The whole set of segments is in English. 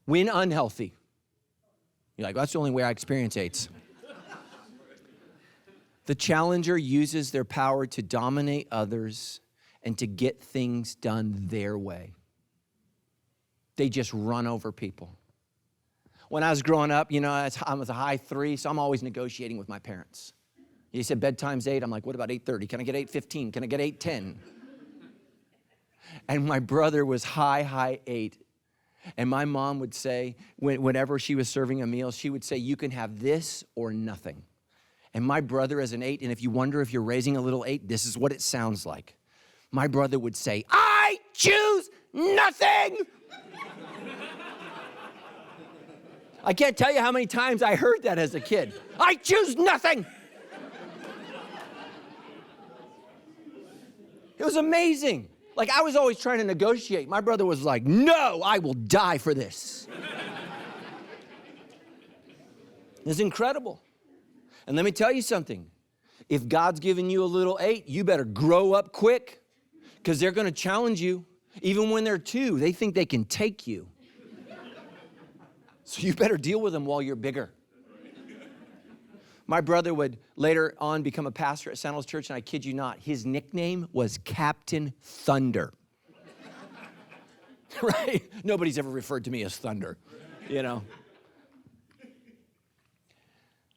When unhealthy. You're like, that's the only way I experience 8s. The challenger uses their power to dominate others and to get things done their way. They just run over people. When I was growing up, I was a high 3, so I'm always negotiating with my parents. He said bedtime's 8. I'm like, what about 8:30? Can I get 8:15? Can I get 8:10? And my brother was high 8. And my mom would say, whenever she was serving a meal, she would say, you can have this or nothing. And my brother is an 8, and if you wonder if you're raising a little 8, this is what it sounds like. My brother would say, I choose nothing. I can't tell you how many times I heard that as a kid. I choose nothing. It was amazing. Like, I was always trying to negotiate. My brother was like, no, I will die for this. It's incredible. And let me tell you something. If God's given you a little 8, you better grow up quick, because they're going to challenge you. Even when they're 2, they think they can take you. So you better deal with them while you're bigger. My brother would later on become a pastor at Sandals Church, and I kid you not, his nickname was Captain Thunder. Right? Nobody's ever referred to me as Thunder,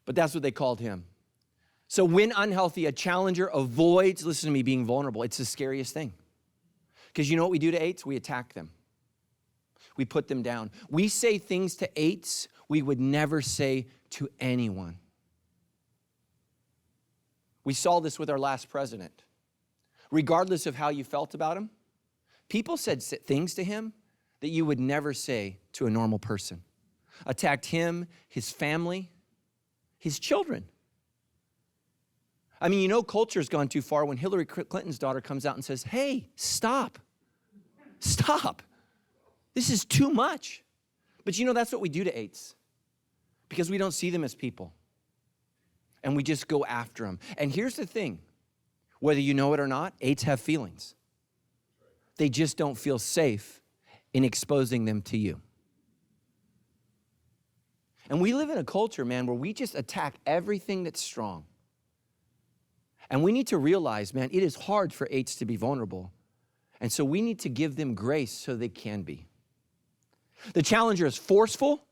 But that's what they called him. So when unhealthy, a challenger avoids, listen to me, being vulnerable. It's the scariest thing. Because you know what we do to 8s? We attack them. We put them down. We say things to 8s we would never say to anyone. We saw this with our last president. Regardless of how you felt about him, people said things to him that you would never say to a normal person. Attacked him, his family, his children. I mean, culture's gone too far when Hillary Clinton's daughter comes out and says, hey, stop. This is too much. But that's what we do to 8s, because we don't see them as people. And we just go after them. And here's the thing. Whether you know it or not, 8s have feelings. They just don't feel safe in exposing them to you. And we live in a culture, man, where we just attack everything that's strong. And we need to realize, man, it is hard for 8s to be vulnerable. And so we need to give them grace so they can be. The challenger is forceful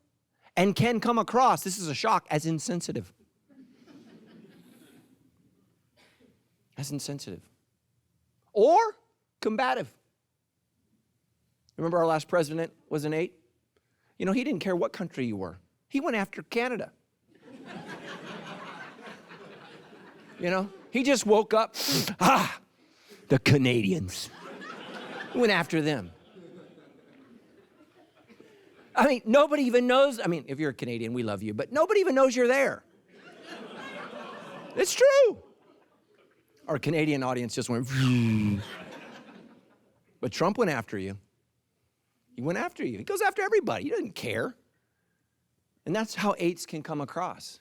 and can come across, this is a shock, as insensitive. As insensitive. Or combative. Remember our last president was an 8? He didn't care what country you were. He went after Canada. He just woke up, the Canadians. He went after them. I mean, nobody even knows. I mean, if you're a Canadian, we love you, but nobody even knows you're there. It's true. Our Canadian audience just went, but Trump went after you. He went after you. He goes after everybody. He doesn't care. And that's how 8s can come across.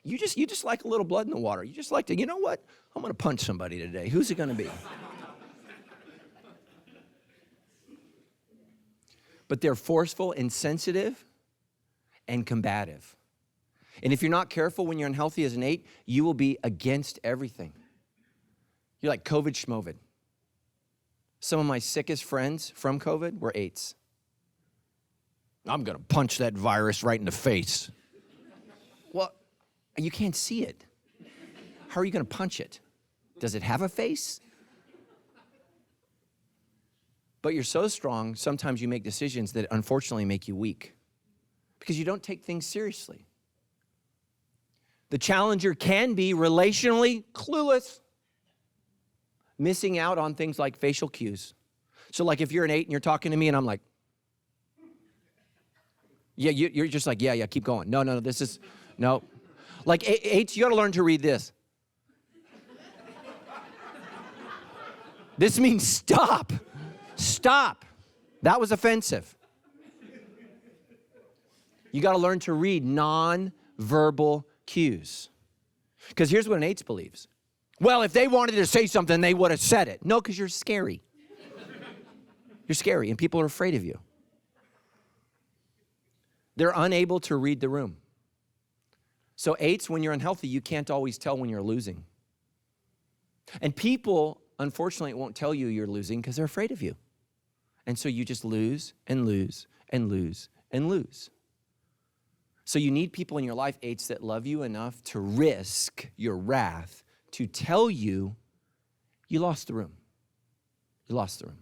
You just like a little blood in the water. You just like to, you know what? I'm going to punch somebody today. Who's it going to be? But they're forceful, insensitive, and combative. And if you're not careful when you're unhealthy as an 8, you will be against everything. You're like COVID schmovid. Some of my sickest friends from COVID were 8s. I'm going to punch that virus right in the face. Well, you can't see it. How are you going to punch it? Does it have a face? But you're so strong, sometimes you make decisions that unfortunately make you weak because you don't take things seriously. The challenger can be relationally clueless, missing out on things like facial cues. So like if you're an 8 and you're talking to me and I'm like, yeah, you're just like, yeah, keep going. No, no. Like 8s, you got to learn to read this. This means stop. Stop. That was offensive. You got to learn to read non-verbal cues. Because here's what an 8 believes. Well, if they wanted to say something, they would have said it. No, because you're scary. You're scary, and people are afraid of you. They're unable to read the room. So 8s, when you're unhealthy, you can't always tell when you're losing. And people, unfortunately, won't tell you you're losing because they're afraid of you. And so you just lose and lose and lose and lose. So you need people in your life, 8s, that love you enough to risk your wrath to tell you you lost the room. You lost the room.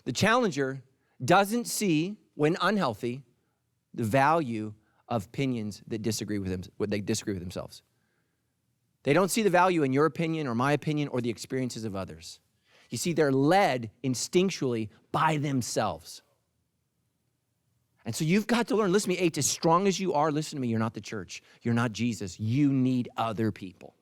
The challenger doesn't see, when unhealthy, the value of opinions that disagree with themselves. They don't see the value in your opinion or my opinion or the experiences of others. You see, they're led instinctually by themselves. And so you've got to learn, listen to me, 8, as strong as you are, listen to me, you're not the church. You're not Jesus. You need other people.